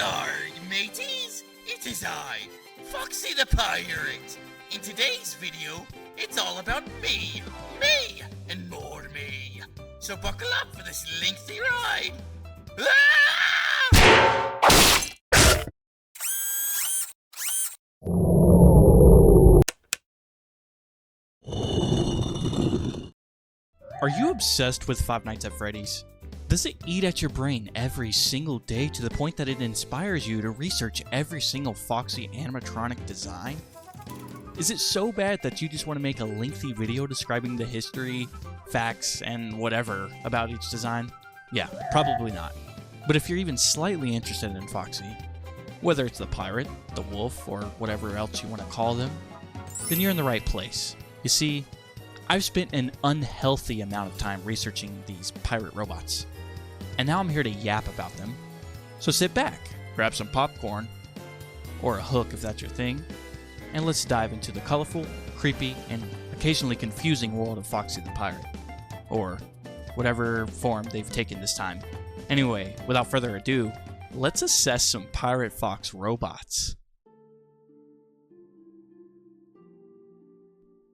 Yarg, mateys! It is I, Foxy the Pirate. In today's video, it's all about me, and more me. So buckle up for this lengthy ride. Are you obsessed with Five Nights at Freddy's? Does it eat at your brain every single day to the point that it inspires you to research every single Foxy animatronic design? Is it so bad that you just want to make a lengthy video describing the history, facts, and whatever about each design? Yeah, probably not. But if you're even slightly interested in Foxy, whether it's the pirate, the wolf, or whatever else you want to call them, then you're in the right place. You see, I've spent an unhealthy amount of time researching these pirate robots, and now I'm here to yap about them. So sit back, grab some popcorn, or a hook if that's your thing, and let's dive into the colorful, creepy, and occasionally confusing world of Foxy the Pirate, or whatever form they've taken this time. Anyway, without further ado, let's assess some Pirate Fox robots.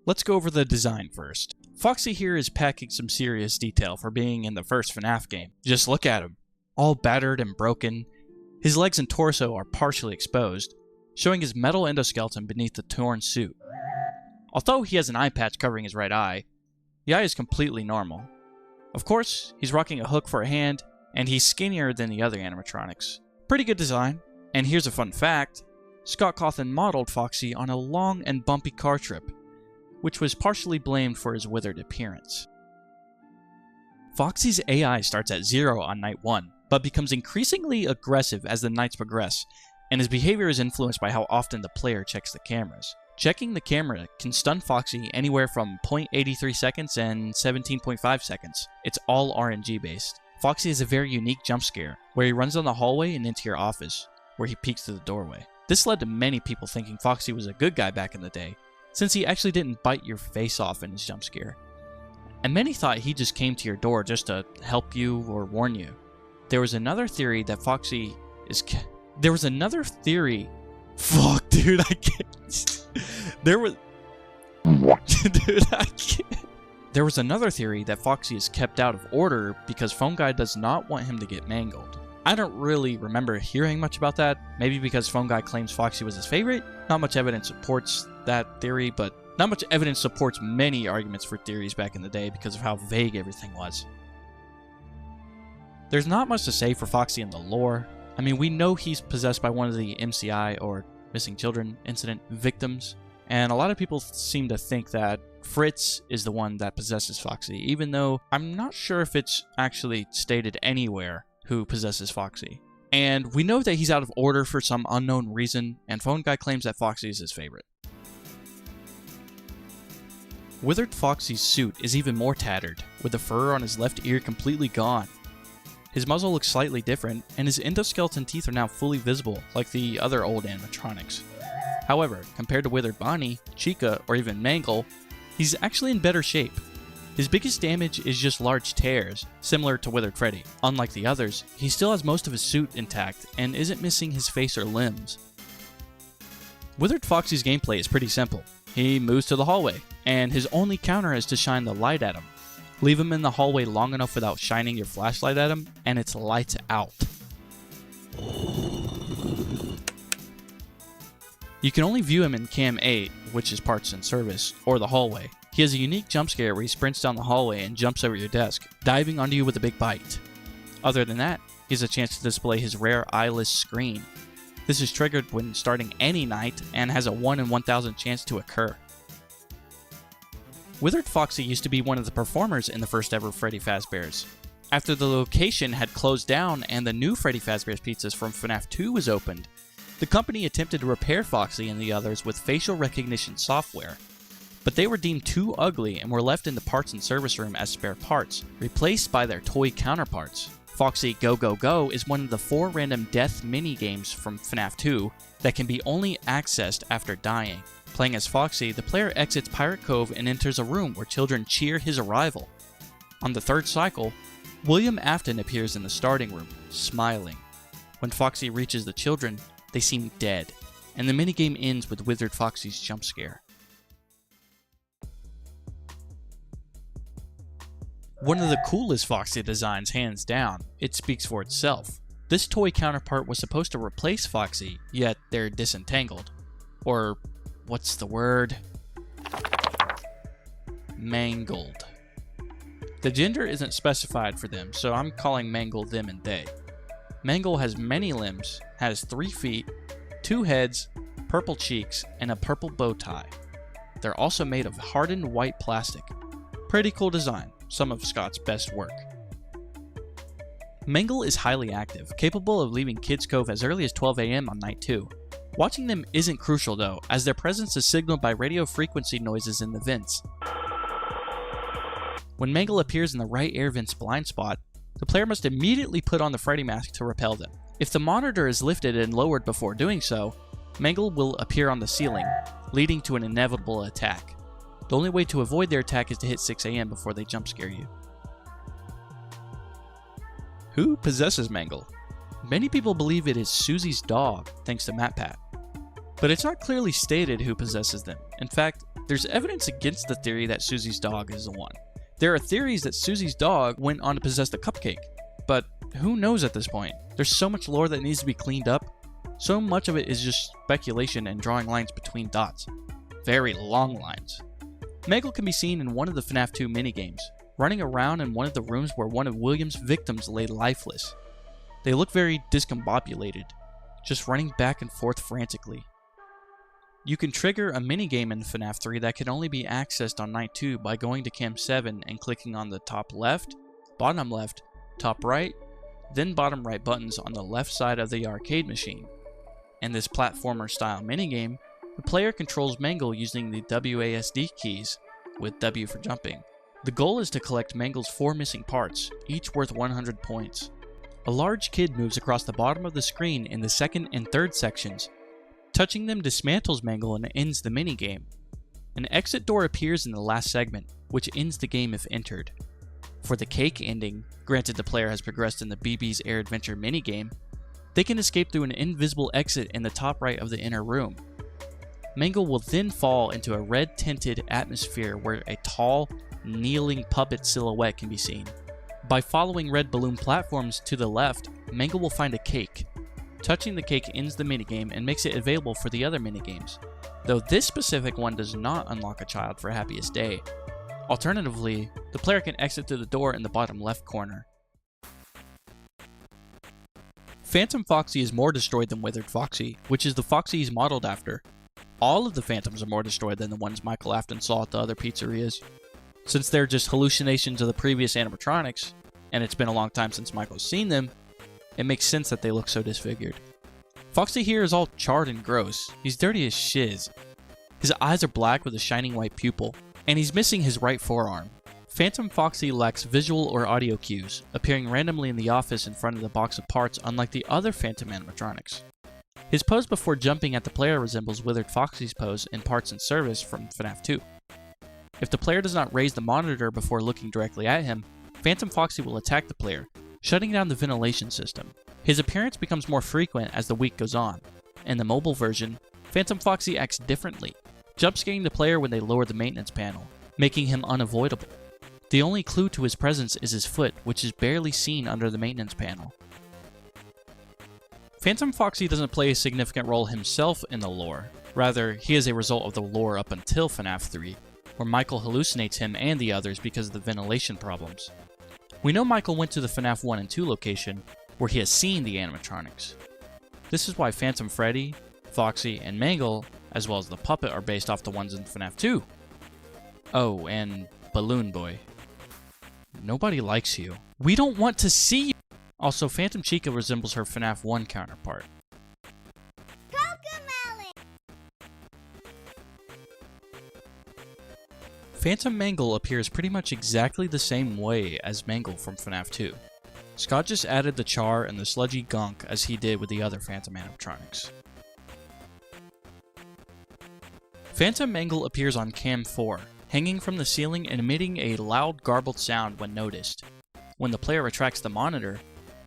Let's go over the design first. Foxy here is packing some serious detail for being in the first FNAF game. Just look at him. All battered and broken. His legs and torso are partially exposed, showing his metal endoskeleton beneath the torn suit. Although he has an eye patch covering his right eye, the eye is completely normal. Of course, he's rocking a hook for a hand, and he's skinnier than the other animatronics. Pretty good design. And here's a fun fact. Scott Cawthon modeled Foxy on a long and bumpy car trip, which was partially blamed for his withered appearance. Foxy's AI starts at 0 on night 1, but becomes increasingly aggressive as the nights progress, and his behavior is influenced by how often the player checks the cameras. Checking the camera can stun Foxy anywhere from 0.83 seconds and 17.5 seconds. It's all RNG based. Foxy has a very unique jump scare, where he runs down the hallway and into your office, where he peeks through the doorway. This led to many people thinking Foxy was a good guy back in the day, since he actually didn't bite your face off in his jump scare. And many thought he just came to your door just to help you or warn you. There was another theory that Foxy is Fuck, dude, I can't. There was another theory that Foxy is kept out of order because Phone Guy does not want him to get mangled. I don't really remember hearing much about that, maybe because Phone Guy claims Foxy was his favorite. Not much evidence supports that theory, but not much evidence supports many arguments for theories back in the day because of how vague everything was. There's not much to say for Foxy in the lore. I mean, we know he's possessed by one of the MCI, or Missing Children Incident, victims, and a lot of people seem to think that Fritz is the one that possesses Foxy, even though I'm not sure if it's actually stated anywhere who possesses Foxy. And we know that he's out of order for some unknown reason, and Phone Guy claims that Foxy is his favorite. Withered Foxy's suit is even more tattered, with the fur on his left ear completely gone. His muzzle looks slightly different, and his endoskeleton teeth are now fully visible, like the other old animatronics. However, compared to Withered Bonnie, Chica, or even Mangle, he's actually in better shape. His biggest damage is just large tears, similar to Withered Freddy. Unlike the others, he still has most of his suit intact, and isn't missing his face or limbs. Withered Foxy's gameplay is pretty simple. He moves to the hallway, and his only counter is to shine the light at him. Leave him in the hallway long enough without shining your flashlight at him, and it's lights out. You can only view him in Cam 8, which is parts and service, or the hallway. He has a unique jump scare where he sprints down the hallway and jumps over your desk, diving onto you with a big bite. Other than that, he has a chance to display his rare eyeless screen. This is triggered when starting any night and has a 1 in 1,000 chance to occur. Withered Foxy used to be one of the performers in the first ever Freddy Fazbear's. After the location had closed down and the new Freddy Fazbear's Pizzas from FNAF 2 was opened, the company attempted to repair Foxy and the others with facial recognition software, but they were deemed too ugly and were left in the parts and service room as spare parts, replaced by their toy counterparts. Foxy Go Go Go is one of the 4 random death mini-games from FNAF 2 that can be only accessed after dying. Playing as Foxy, the player exits Pirate Cove and enters a room where children cheer his arrival. On the 3rd cycle, William Afton appears in the starting room, smiling. When Foxy reaches the children, they seem dead, and the minigame ends with Withered Foxy's jump scare. One of the coolest Foxy designs, hands down. It speaks for itself. This toy counterpart was supposed to replace Foxy, yet they're disentangled. Or, what's the word? Mangled. The gender isn't specified for them, so I'm calling Mangle them and they. Mangle has many limbs, has 3 feet, 2 heads, purple cheeks, and a purple bow tie. They're also made of hardened white plastic. Pretty cool design, some of Scott's best work. Mangle is highly active, capable of leaving Kids Cove as early as 12 AM on night 2. Watching them isn't crucial though, as their presence is signaled by radio frequency noises in the vents. When Mangle appears in the right air vent's blind spot, the player must immediately put on the Freddy mask to repel them. If the monitor is lifted and lowered before doing so, Mangle will appear on the ceiling, leading to an inevitable attack. The only way to avoid their attack is to hit 6 AM before they jump scare you. Who possesses Mangle? Many people believe it is Susie's dog, thanks to MatPat. But it's not clearly stated who possesses them. In fact, there's evidence against the theory that Susie's dog is the one. There are theories that Susie's dog went on to possess the cupcake, but who knows at this point? There's so much lore that needs to be cleaned up. So much of it is just speculation and drawing lines between dots. Very long lines. Mangle can be seen in one of the FNAF 2 minigames, running around in one of the rooms where one of William's victims lay lifeless. They look very discombobulated, just running back and forth frantically. You can trigger a minigame in FNAF 3 that can only be accessed on night 2 by going to Cam 7 and clicking on the top left, top right, then bottom right buttons on the left side of the arcade machine. In this platformer style minigame, the player controls Mangle using the WASD keys, with W for jumping. The goal is to collect Mangle's 4 missing parts, each worth 100 points. A large kid moves across the bottom of the screen in the second and third sections. Touching them dismantles Mangle and ends the minigame. An exit door appears in the last segment, which ends the game if entered. For the cake ending, granted the player has progressed in the BB's Air Adventure minigame, they can escape through an invisible exit in the top right of the inner room. Mangle will then fall into a red-tinted atmosphere where a tall, kneeling puppet silhouette can be seen. By following red balloon platforms to the left, Mangle will find a cake. Touching the cake ends the minigame and makes it available for the other minigames, though this specific one does not unlock a child for Happiest Day. Alternatively, the player can exit through the door in the bottom left corner. Phantom Foxy is more destroyed than Withered Foxy, which is the Foxy he's modeled after. All of the Phantoms are more destroyed than the ones Michael Afton saw at the other pizzerias. Since they're just hallucinations of the previous animatronics, and it's been a long time since Michael's seen them, it makes sense that they look so disfigured. Foxy here is all charred and gross. He's dirty as shiz. His eyes are black with a shining white pupil, and he's missing his right forearm. Phantom Foxy lacks visual or audio cues, appearing randomly in the office in front of the box of parts unlike the other Phantom animatronics. His pose before jumping at the player resembles Withered Foxy's pose in Parts and Service from FNAF 2. If the player does not raise the monitor before looking directly at him, Phantom Foxy will attack the player, shutting down the ventilation system. His appearance becomes more frequent as the week goes on. In the mobile version, Phantom Foxy acts differently, jump-scaring the player when they lower the maintenance panel, making him unavoidable. The only clue to his presence is his foot, which is barely seen under the maintenance panel. Phantom Foxy doesn't play a significant role himself in the lore. Rather, he is a result of the lore up until FNAF 3, where Michael hallucinates him and the others because of the ventilation problems. We know Michael went to the FNAF 1 and 2 location, where he has seen the animatronics. This is why Phantom Freddy, Foxy, and Mangle, as well as the puppet, are based off the ones in FNAF 2. Oh, and Balloon Boy. Nobody likes you. We don't want to see you! Also, Phantom Chica resembles her FNAF 1 counterpart. Phantom Mangle appears pretty much exactly the same way as Mangle from FNAF 2. Scott just added the char and the sludgy gunk as he did with the other Phantom animatronics. Phantom Mangle appears on Cam 4, hanging from the ceiling and emitting a loud garbled sound when noticed. When the player retracts the monitor,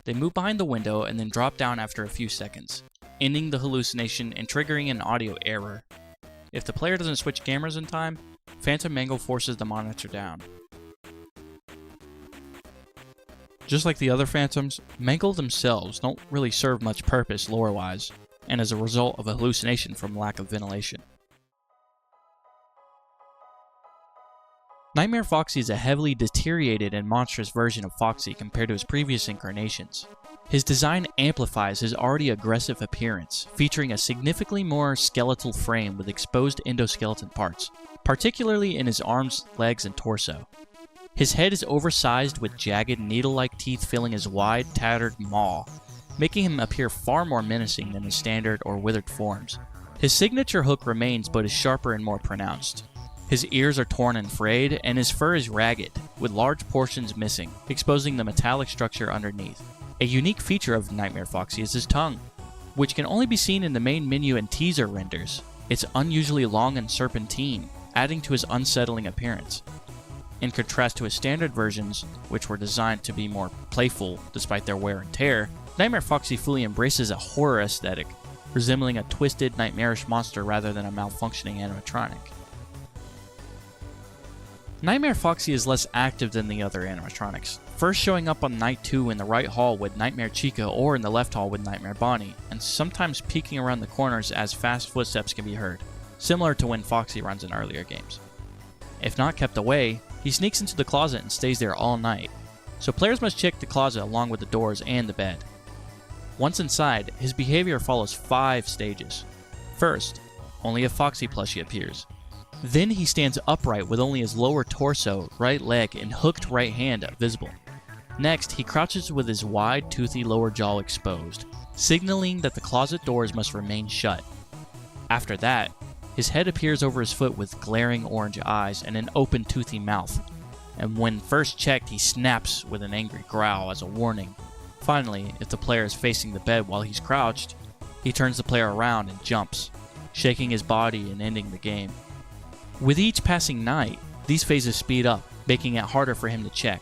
They move behind the window and then drop down after a few seconds, ending the hallucination and triggering an audio error. If the player doesn't switch cameras in time, Phantom Mangle forces the monitor down. Just like the other Phantoms, Mangle themselves don't really serve much purpose lore-wise, and as a result of a hallucination from lack of ventilation. Nightmare Foxy is a heavily deteriorated and monstrous version of Foxy compared to his previous incarnations. His design amplifies his already aggressive appearance, featuring a significantly more skeletal frame with exposed endoskeleton parts, particularly in his arms, legs, and torso. His head is oversized with jagged, needle-like teeth filling his wide, tattered maw, making him appear far more menacing than his standard or withered forms. His signature hook remains but is sharper and more pronounced. His ears are torn and frayed, and his fur is ragged, with large portions missing, exposing the metallic structure underneath. A unique feature of Nightmare Foxy is his tongue, which can only be seen in the main menu and teaser renders. It's unusually long and serpentine, adding to his unsettling appearance. In contrast to his standard versions, which were designed to be more playful despite their wear and tear, Nightmare Foxy fully embraces a horror aesthetic, resembling a twisted, nightmarish monster rather than a malfunctioning animatronic. Nightmare Foxy is less active than the other animatronics, first showing up on night 2 in the right hall with Nightmare Chica or in the left hall with Nightmare Bonnie, and sometimes peeking around the corners as fast footsteps can be heard, similar to when Foxy runs in earlier games. If not kept away, he sneaks into the closet and stays there all night, so players must check the closet along with the doors and the bed. Once inside, his behavior follows 5 stages. First, only a Foxy plushie appears. Then he stands upright with only his lower torso, right leg, and hooked right hand visible. Next, he crouches with his wide, toothy lower jaw exposed, signaling that the closet doors must remain shut. After that, his head appears over his foot with glaring orange eyes and an open, toothy mouth, and when first checked, he snaps with an angry growl as a warning. Finally, if the player is facing the bed while he's crouched, he turns the player around and jumps, shaking his body and ending the game. With each passing night, these phases speed up, making it harder for him to check.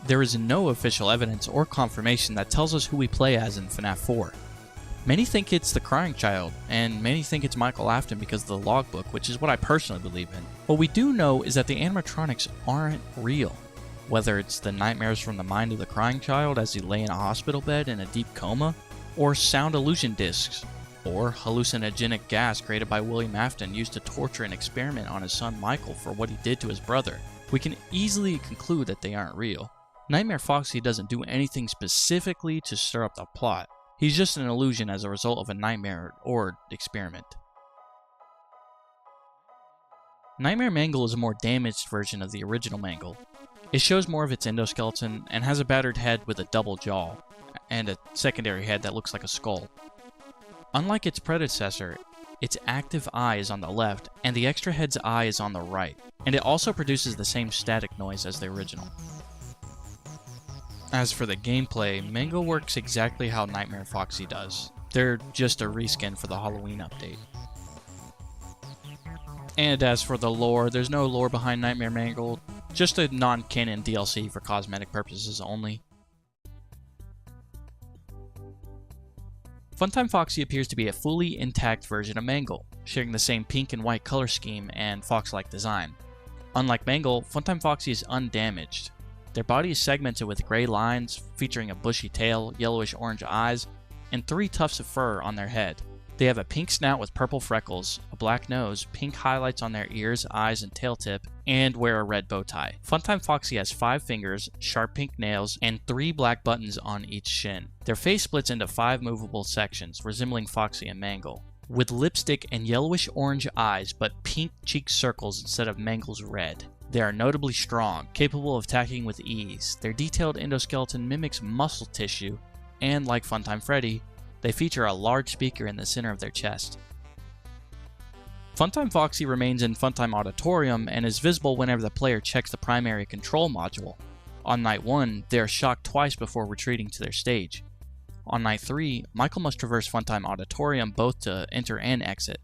There is no official evidence or confirmation that tells us who we play as in FNAF 4. Many think it's the Crying Child, and many think it's Michael Afton because of the logbook, which is what I personally believe in. What we do know is that the animatronics aren't real. Whether it's the nightmares from the mind of the Crying Child as he lay in a hospital bed in a deep coma, or sound illusion discs, or hallucinogenic gas created by William Afton used to torture and experiment on his son Michael for what he did to his brother, we can easily conclude that they aren't real. Nightmare Foxy doesn't do anything specifically to stir up the plot. He's just an illusion as a result of a nightmare or experiment. Nightmare Mangle is a more damaged version of the original Mangle. It shows more of its endoskeleton and has a battered head with a double jaw, and a secondary head that looks like a skull. Unlike its predecessor, its active eye is on the left, and the extra head's eye is on the right, and it also produces the same static noise as the original. As for the gameplay, Mangle works exactly how Nightmare Foxy does. They're just a reskin for the Halloween update. And as for the lore, there's no lore behind Nightmare Mangle, just a non-canon DLC for cosmetic purposes only. Funtime Foxy appears to be a fully intact version of Mangle, sharing the same pink and white color scheme and fox-like design. Unlike Mangle, Funtime Foxy is undamaged. Their body is segmented with gray lines, featuring a bushy tail, yellowish-orange eyes, and 3 tufts of fur on their head. They have a pink snout with purple freckles, a black nose, pink highlights on their ears, eyes, and tail tip, and wear a red bow tie. Funtime Foxy has 5 fingers, sharp pink nails, and 3 black buttons on each shin. Their face splits into 5 movable sections, resembling Foxy and Mangle, with lipstick and yellowish-orange eyes but pink cheek circles instead of Mangle's red. They are notably strong, capable of attacking with ease. Their detailed endoskeleton mimics muscle tissue, and like Funtime Freddy, they feature a large speaker in the center of their chest. Funtime Foxy remains in Funtime Auditorium and is visible whenever the player checks the primary control module. On night 1, they are shocked twice before retreating to their stage. On night 3, Michael must traverse Funtime Auditorium both to enter and exit.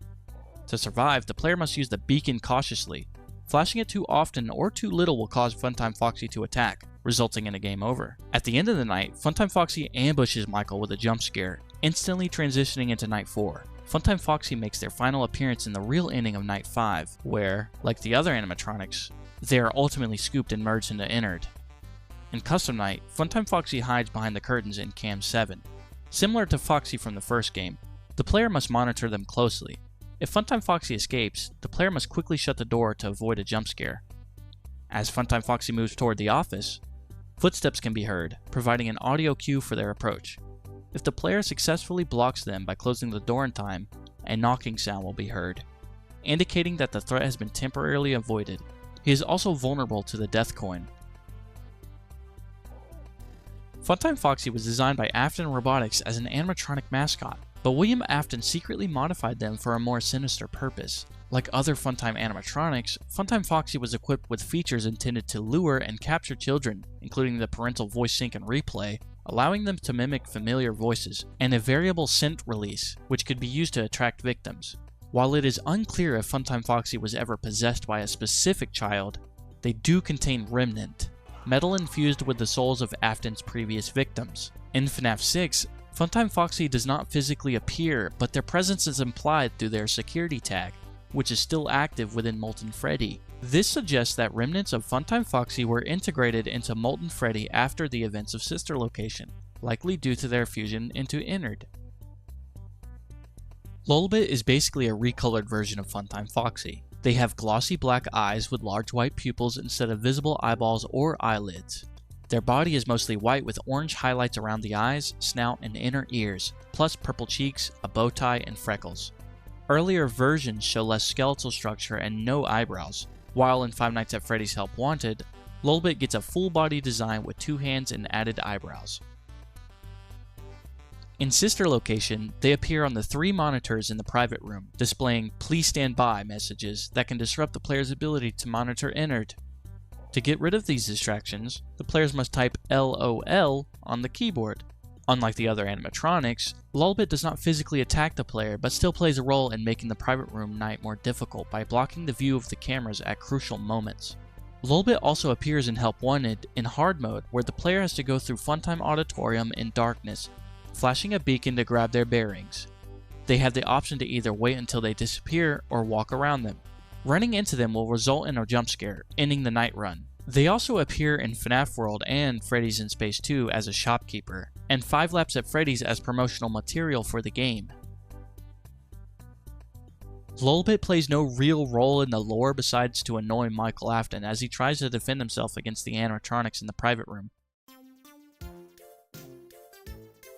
To survive, the player must use the beacon cautiously. Flashing it too often or too little will cause Funtime Foxy to attack, resulting in a game over. At the end of the night, Funtime Foxy ambushes Michael with a jump scare, instantly transitioning into Night 4. Funtime Foxy makes their final appearance in the real ending of Night 5, where, like the other animatronics, they are ultimately scooped and merged into Innard. In Custom Night, Funtime Foxy hides behind the curtains in Cam 7. Similar to Foxy from the first game, the player must monitor them closely. If Funtime Foxy escapes, the player must quickly shut the door to avoid a jump scare. As Funtime Foxy moves toward the office, footsteps can be heard, providing an audio cue for their approach. If the player successfully blocks them by closing the door in time, a knocking sound will be heard, indicating that the threat has been temporarily avoided. He is also vulnerable to the death coin. Funtime Foxy was designed by Afton Robotics as an animatronic mascot, but William Afton secretly modified them for a more sinister purpose. Like other Funtime animatronics, Funtime Foxy was equipped with features intended to lure and capture children, including the parental voice sync and replay, allowing them to mimic familiar voices, and a variable scent release, which could be used to attract victims. While it is unclear if Funtime Foxy was ever possessed by a specific child, they do contain Remnant, metal infused with the souls of Afton's previous victims. In FNAF 6, Funtime Foxy does not physically appear, but their presence is implied through their security tag, which is still active within Molten Freddy. This suggests that remnants of Funtime Foxy were integrated into Molten Freddy after the events of Sister Location, likely due to their fusion into Innard. Lullabit is basically a recolored version of Funtime Foxy. They have glossy black eyes with large white pupils instead of visible eyeballs or eyelids. Their body is mostly white with orange highlights around the eyes, snout, and inner ears, plus purple cheeks, a bow tie, and freckles. Earlier versions show less skeletal structure and no eyebrows, while in Five Nights at Freddy's Help Wanted, Lullabit gets a full body design with 2 hands and added eyebrows. In Sister Location, they appear on the 3 monitors in the private room, displaying "Please stand by" messages that can disrupt the player's ability to monitor Innard. To get rid of these distractions, the players must type LOL on the keyboard. Unlike the other animatronics, Lullabit does not physically attack the player, but still plays a role in making the private room night more difficult by blocking the view of the cameras at crucial moments. Lullabit also appears in Help Wanted in hard mode, where the player has to go through Funtime Auditorium in darkness, flashing a beacon to grab their bearings. They have the option to either wait until they disappear or walk around them. Running into them will result in a jump scare, ending the night run. They also appear in FNAF World and Freddy's in Space 2 as a shopkeeper, and 5 Laps at Freddy's as promotional material for the game. Lullabit plays no real role in the lore besides to annoy Michael Afton as he tries to defend himself against the animatronics in the private room.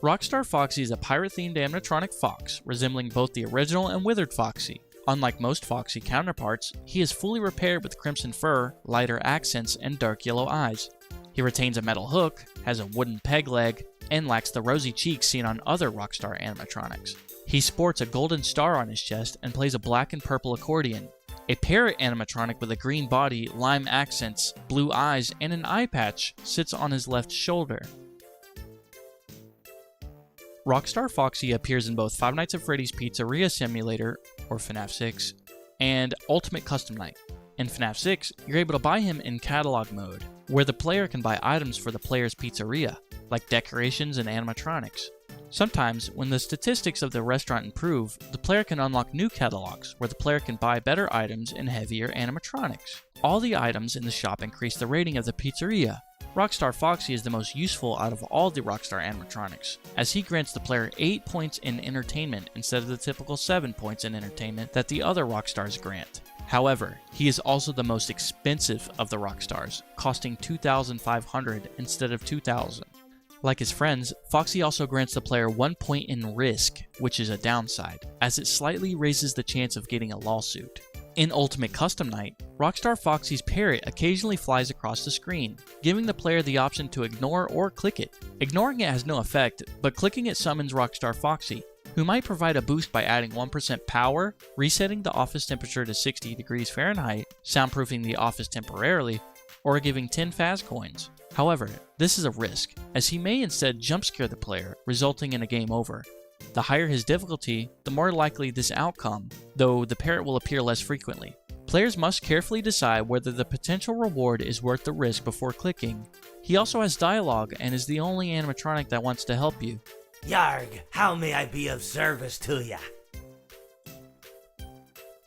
Rockstar Foxy is a pirate-themed animatronic fox, resembling both the original and withered Foxy. Unlike most Foxy counterparts, he is fully repaired with crimson fur, lighter accents, and dark yellow eyes. He retains a metal hook, has a wooden peg leg, and lacks the rosy cheeks seen on other Rockstar animatronics. He sports a golden star on his chest and plays a black and purple accordion. A parrot animatronic with a green body, lime accents, blue eyes, and an eye patch sits on his left shoulder. Rockstar Foxy appears in both Five Nights at Freddy's Pizzeria Simulator, or FNAF 6, and Ultimate Custom Night. In FNAF 6, you're able to buy him in catalog mode, where the player can buy items for the player's pizzeria, like decorations and animatronics. Sometimes, when the statistics of the restaurant improve, the player can unlock new catalogs, where the player can buy better items and heavier animatronics. All the items in the shop increase the rating of the pizzeria. Rockstar Foxy is the most useful out of all the Rockstar animatronics, as he grants the player 8 points in entertainment instead of the typical 7 points in entertainment that the other Rockstars grant. However, he is also the most expensive of the Rockstars, costing $2,500 instead of $2,000. Like his friends, Foxy also grants the player 1 point in risk, which is a downside, as it slightly raises the chance of getting a lawsuit. In Ultimate Custom Night, Rockstar Foxy's parrot occasionally flies across the screen, giving the player the option to ignore or click it. Ignoring it has no effect, but clicking it summons Rockstar Foxy, who might provide a boost by adding 1% power, resetting the office temperature to 60 degrees Fahrenheit, soundproofing the office temporarily, or giving 10 Faz coins. However, this is a risk, as he may instead jump scare the player, resulting in a game over. The higher his difficulty, the more likely this outcome, though the parrot will appear less frequently. Players must carefully decide whether the potential reward is worth the risk before clicking. He also has dialogue and is the only animatronic that wants to help you. Yarg, how may I be of service to ya?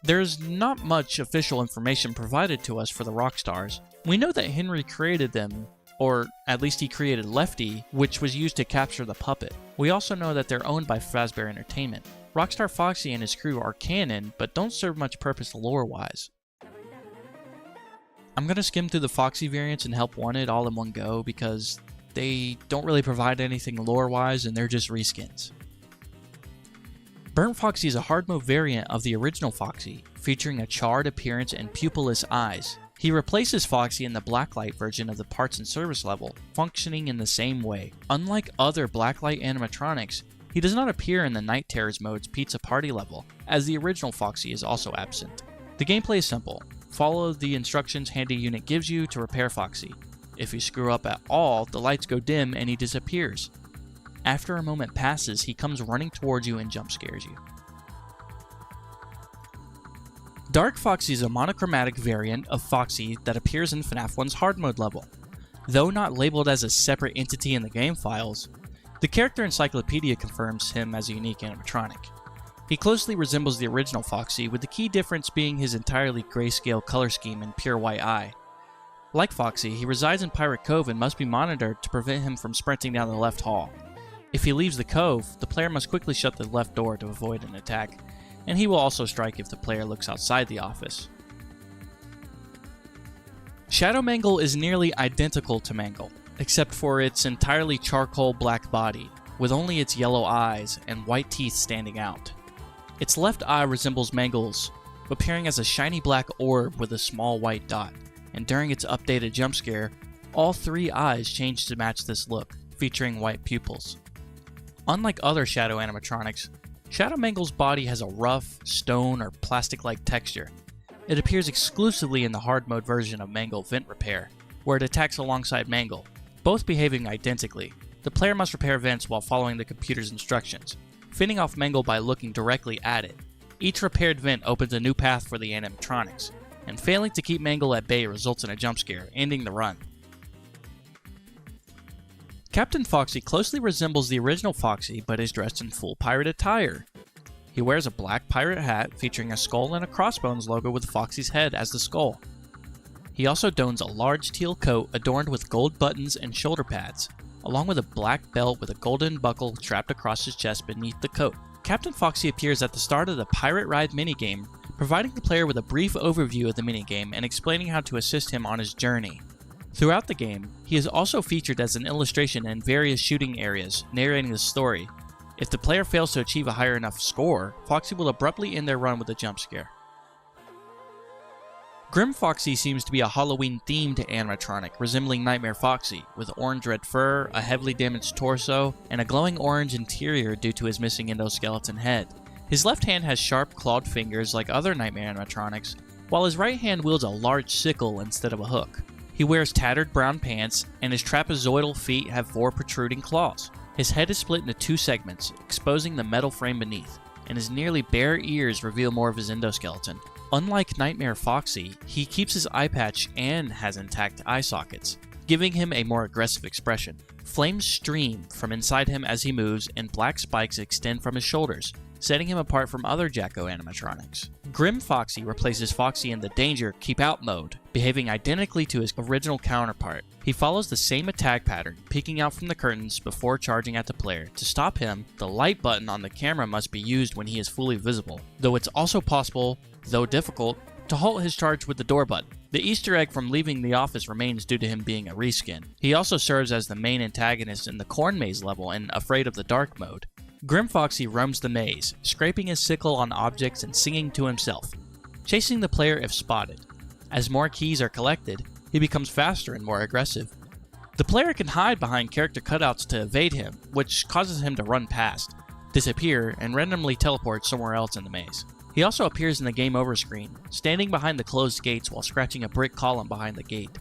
There's not much official information provided to us for the Rockstars. We know that Henry created them, or at least he created Lefty, which was used to capture the puppet. We also know that they're owned by Fazbear Entertainment. Rockstar Foxy and his crew are canon, but don't serve much purpose lore-wise. I'm gonna skim through the Foxy variants and Help Wanted all in one go because they don't really provide anything lore-wise and they're just reskins. Burnt Foxy is a hard mode variant of the original Foxy, featuring a charred appearance and pupilless eyes. He replaces Foxy in the Blacklight version of the parts and service level, functioning in the same way. Unlike other Blacklight animatronics, he does not appear in the Night Terrors mode's Pizza Party level, as the original Foxy is also absent. The gameplay is simple. Follow the instructions Handy Unit gives you to repair Foxy. If you screw up at all, the lights go dim and he disappears. After a moment passes, he comes running towards you and jump scares you. Dark Foxy is a monochromatic variant of Foxy that appears in FNAF 1's hard mode level. Though not labeled as a separate entity in the game files, the character encyclopedia confirms him as a unique animatronic. He closely resembles the original Foxy, with the key difference being his entirely grayscale color scheme and pure white eye. Like Foxy, he resides in Pirate Cove and must be monitored to prevent him from sprinting down the left hall. If he leaves the cove, the player must quickly shut the left door to avoid an attack, and he will also strike if the player looks outside the office. Shadow Mangle is nearly identical to Mangle, except for its entirely charcoal black body, with only its yellow eyes and white teeth standing out. Its left eye resembles Mangle's, appearing as a shiny black orb with a small white dot, and during its updated jump scare, all three eyes change to match this look, featuring white pupils. Unlike other Shadow animatronics, Shadow Mangle's body has a rough, stone, or plastic-like texture. It appears exclusively in the hard mode version of Mangle Vent Repair, where it attacks alongside Mangle, both behaving identically. The player must repair vents while following the computer's instructions, fending off Mangle by looking directly at it. Each repaired vent opens a new path for the animatronics, and failing to keep Mangle at bay results in a jump scare, ending the run. Captain Foxy closely resembles the original Foxy, but is dressed in full pirate attire. He wears a black pirate hat featuring a skull and a crossbones logo with Foxy's head as the skull. He also dons a large teal coat adorned with gold buttons and shoulder pads, along with a black belt with a golden buckle strapped across his chest beneath the coat. Captain Foxy appears at the start of the Pirate Ride minigame, providing the player with a brief overview of the minigame and explaining how to assist him on his journey. Throughout the game, he is also featured as an illustration in various shooting areas, narrating the story. If the player fails to achieve a higher enough score, Foxy will abruptly end their run with a jump scare. Grim Foxy seems to be a Halloween-themed animatronic, resembling Nightmare Foxy, with orange red fur, a heavily damaged torso, and a glowing orange interior due to his missing endoskeleton head. His left hand has sharp, clawed fingers like other Nightmare animatronics, while his right hand wields a large sickle instead of a hook. He wears tattered brown pants, and his trapezoidal feet have 4 protruding claws. His head is split into 2 segments, exposing the metal frame beneath, and his nearly bare ears reveal more of his endoskeleton. Unlike Nightmare Foxy, he keeps his eye patch and has intact eye sockets, giving him a more aggressive expression. Flames stream from inside him as he moves, and black spikes extend from his shoulders, setting him apart from other Jacko animatronics. Grim Foxy replaces Foxy in the Danger Keep Out mode, behaving identically to his original counterpart. He follows the same attack pattern, peeking out from the curtains before charging at the player. To stop him, the light button on the camera must be used when he is fully visible, though it's also possible, though difficult, to halt his charge with the door button. The Easter egg from leaving the office remains due to him being a reskin. He also serves as the main antagonist in the Corn Maze level in Afraid of the Dark mode. Grim Foxy roams the maze, scraping his sickle on objects and singing to himself, chasing the player if spotted. As more keys are collected, he becomes faster and more aggressive. The player can hide behind character cutouts to evade him, which causes him to run past, disappear, and randomly teleport somewhere else in the maze. He also appears in the Game Over screen, standing behind the closed gates while scratching a brick column behind the gate.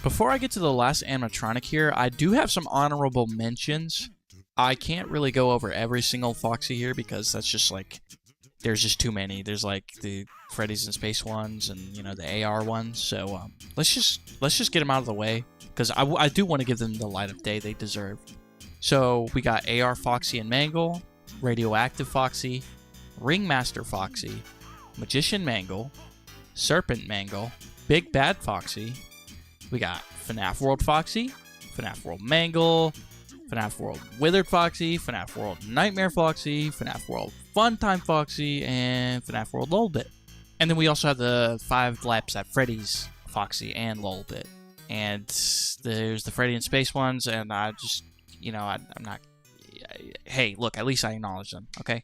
Before I get to the last animatronic here, I do have some honorable mentions. I can't really go over every single Foxy here because that's just like there's just too many. There's like the Freddy's in Space ones and, you know, the AR ones. So let's just get them out of the way, because I do want to give them the light of day they deserve. So we got AR Foxy and Mangle, Radioactive Foxy, Ringmaster Foxy, Magician Mangle, Serpent Mangle, Big Bad Foxy. We got FNAF World Foxy, FNAF World Mangle, FNAF World Withered Foxy, FNAF World Nightmare Foxy, FNAF World Funtime Foxy, and FNAF World Lolbit. And then we also have the 5 Laps at Freddy's Foxy and Lolbit. And there's the Freddy in Space ones, and I just, you know, I'm not... Hey, look, at least I acknowledge them, okay?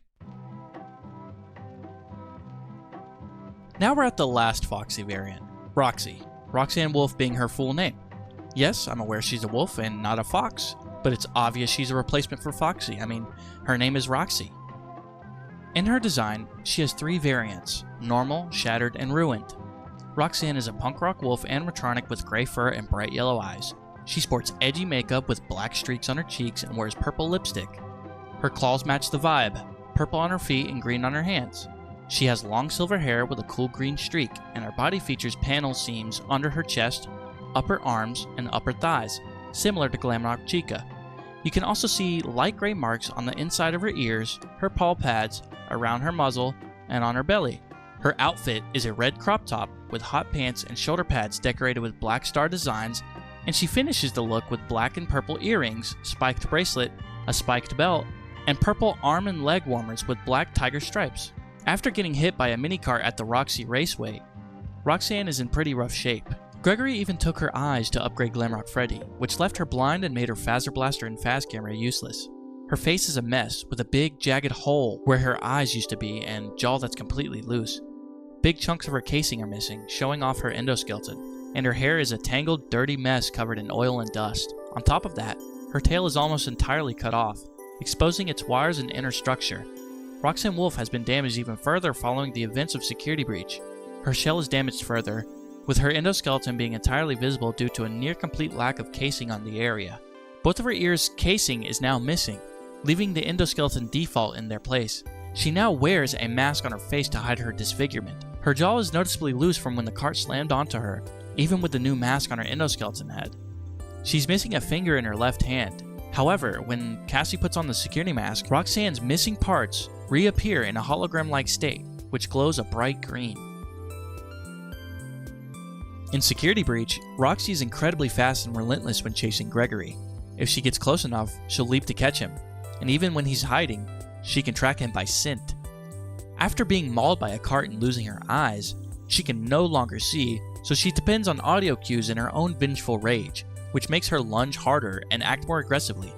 Now we're at the last Foxy variant, Roxy. Roxanne Wolf being her full name. Yes, I'm aware she's a wolf and not a fox, but it's obvious she's a replacement for Foxy. I mean, her name is Roxy. In her design, she has 3 variants, Normal, Shattered, and Ruined. Roxanne is a punk rock wolf animatronic with gray fur and bright yellow eyes. She sports edgy makeup with black streaks on her cheeks and wears purple lipstick. Her claws match the vibe, purple on her feet and green on her hands. She has long silver hair with a cool green streak, and her body features panel seams under her chest, upper arms, and upper thighs, similar to Glamrock Chica. You can also see light gray marks on the inside of her ears, her paw pads, around her muzzle, and on her belly. Her outfit is a red crop top with hot pants and shoulder pads decorated with black star designs, and she finishes the look with black and purple earrings, spiked bracelet, a spiked belt, and purple arm and leg warmers with black tiger stripes. After getting hit by a minicart at the Roxy Raceway, Roxanne is in pretty rough shape. Gregory even took her eyes to upgrade Glamrock Freddy, which left her blind and made her Phaser Blaster and Phas Camera useless. Her face is a mess, with a big jagged hole where her eyes used to be and jaw that's completely loose. Big chunks of her casing are missing, showing off her endoskeleton, and her hair is a tangled, dirty mess covered in oil and dust. On top of that, her tail is almost entirely cut off, exposing its wires and inner structure. Roxanne Wolf has been damaged even further following the events of Security Breach. Her shell is damaged further, with her endoskeleton being entirely visible due to a near-complete lack of casing on the area. Both of her ears' casing is now missing, leaving the endoskeleton default in their place. She now wears a mask on her face to hide her disfigurement. Her jaw is noticeably loose from when the cart slammed onto her, even with the new mask on her endoskeleton head. She's missing a finger in her left hand. However, when Cassie puts on the security mask, Roxanne's missing parts reappear in a hologram-like state, which glows a bright green. In Security Breach, Roxy is incredibly fast and relentless when chasing Gregory. If she gets close enough, she'll leap to catch him, and even when he's hiding, she can track him by scent. After being mauled by a cart and losing her eyes, she can no longer see, so she depends on audio cues in her own vengeful rage, which makes her lunge harder and act more aggressively.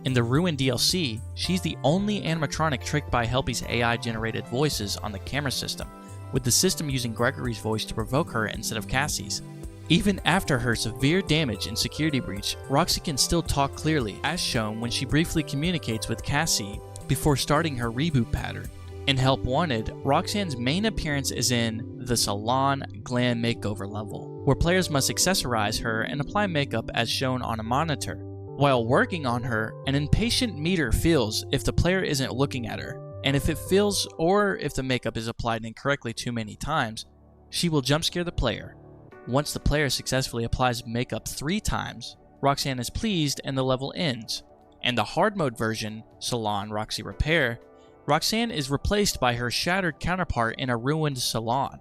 In the Ruin DLC, she's the only animatronic tricked by Helpy's AI-generated voices on the camera system, with the system using Gregory's voice to provoke her instead of Cassie's. Even after her severe damage in Security Breach, Roxy can still talk clearly, as shown when she briefly communicates with Cassie before starting her reboot pattern. In Help Wanted, Roxanne's main appearance is in the Salon Glam Makeover level, where players must accessorize her and apply makeup as shown on a monitor. While working on her, an impatient meter feels if the player isn't looking at her, and if it feels or if the makeup is applied incorrectly too many times, she will jump scare the player. Once the player successfully applies makeup 3 times, Roxanne is pleased and the level ends. In the hard mode version, Salon Roxy Repair, Roxanne is replaced by her shattered counterpart in a ruined salon.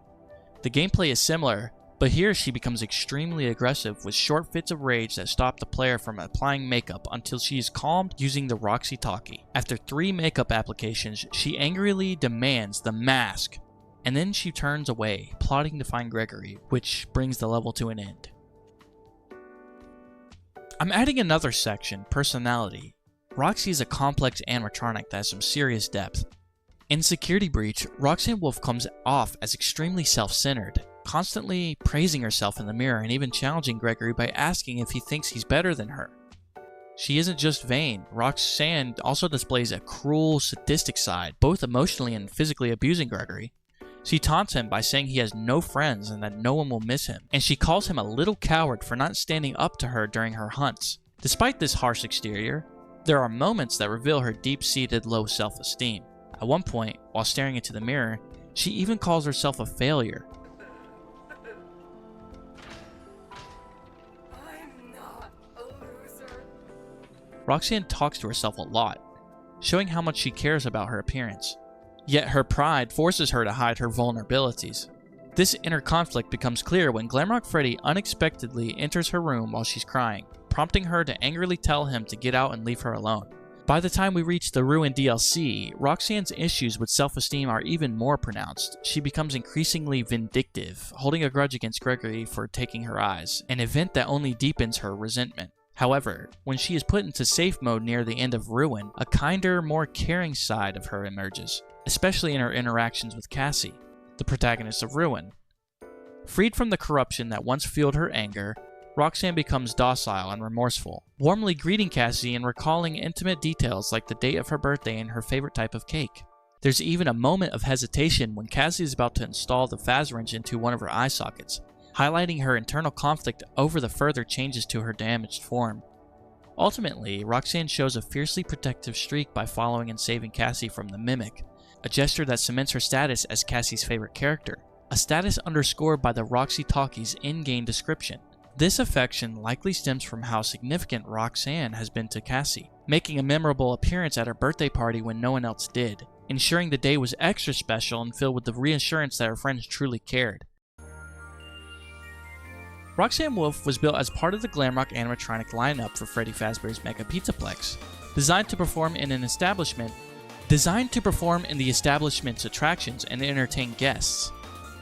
The gameplay is similar, but here she becomes extremely aggressive with short fits of rage that stop the player from applying makeup until she is calmed using the Roxy Talkie. After 3 makeup applications, she angrily demands the mask, and then she turns away, plotting to find Gregory, which brings the level to an end. I'm adding another section, Personality. Roxy is a complex animatronic that has some serious depth. In Security Breach, Roxanne Wolf comes off as extremely self-centered, constantly praising herself in the mirror and even challenging Gregory by asking if he thinks he's better than her. She isn't just vain. Roxanne also displays a cruel, sadistic side, both emotionally and physically abusing Gregory. She taunts him by saying he has no friends and that no one will miss him, and she calls him a little coward for not standing up to her during her hunts. Despite this harsh exterior, there are moments that reveal her deep-seated low self-esteem. At one point, while staring into the mirror, she even calls herself a failure. I'm not a loser. Roxanne talks to herself a lot, showing how much she cares about her appearance. Yet her pride forces her to hide her vulnerabilities. This inner conflict becomes clear when Glamrock Freddy unexpectedly enters her room while she's crying, prompting her to angrily tell him to get out and leave her alone. By the time we reach the Ruin DLC, Roxanne's issues with self-esteem are even more pronounced. She becomes increasingly vindictive, holding a grudge against Gregory for taking her eyes, an event that only deepens her resentment. However, when she is put into safe mode near the end of Ruin, a kinder, more caring side of her emerges, especially in her interactions with Cassie, the protagonist of Ruin. Freed from the corruption that once fueled her anger, Roxanne becomes docile and remorseful, warmly greeting Cassie and recalling intimate details like the date of her birthday and her favorite type of cake. There's even a moment of hesitation when Cassie is about to install the Phaz wrench into one of her eye sockets, highlighting her internal conflict over the further changes to her damaged form. Ultimately, Roxanne shows a fiercely protective streak by following and saving Cassie from the Mimic, a gesture that cements her status as Cassie's favorite character, a status underscored by the Roxy Talkie's in-game description. This affection likely stems from how significant Roxanne has been to Cassie, making a memorable appearance at her birthday party when no one else did, ensuring the day was extra special and filled with the reassurance that her friends truly cared. Roxanne Wolf was built as part of the Glamrock animatronic lineup for Freddy Fazbear's Mega Pizzaplex, designed to perform in the establishment's attractions and entertain guests.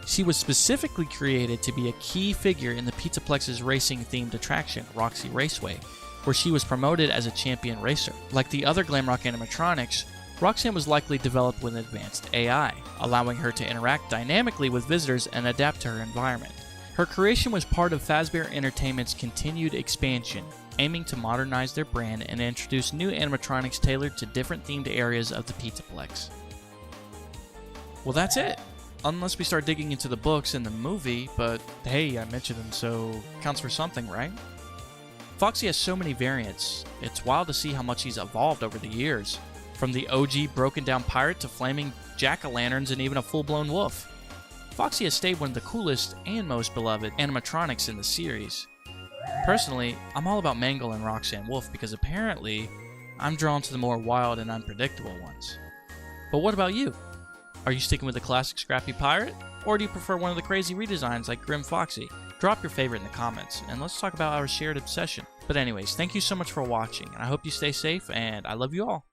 She was specifically created to be a key figure in the Pizzaplex's racing-themed attraction, Roxy Raceway, where she was promoted as a champion racer. Like the other Glamrock animatronics, Roxanne was likely developed with advanced AI, allowing her to interact dynamically with visitors and adapt to her environment. Her creation was part of Fazbear Entertainment's continued expansion, aiming to modernize their brand and introduce new animatronics tailored to different themed areas of the Pizzaplex. Well, that's it. Unless we start digging into the books and the movie, but hey, I mentioned them, so counts for something, right? Foxy has so many variants. It's wild to see how much he's evolved over the years, from the OG broken down pirate to flaming jack-o'-lanterns and even a full-blown wolf. Foxy has stayed one of the coolest and most beloved animatronics in the series. Personally, I'm all about Mangle and Roxanne Wolf because apparently, I'm drawn to the more wild and unpredictable ones. But what about you? Are you sticking with the classic Scrappy Pirate? Or do you prefer one of the crazy redesigns like Grim Foxy? Drop your favorite in the comments, and let's talk about our shared obsession. But anyways, thank you so much for watching, and I hope you stay safe, and I love you all.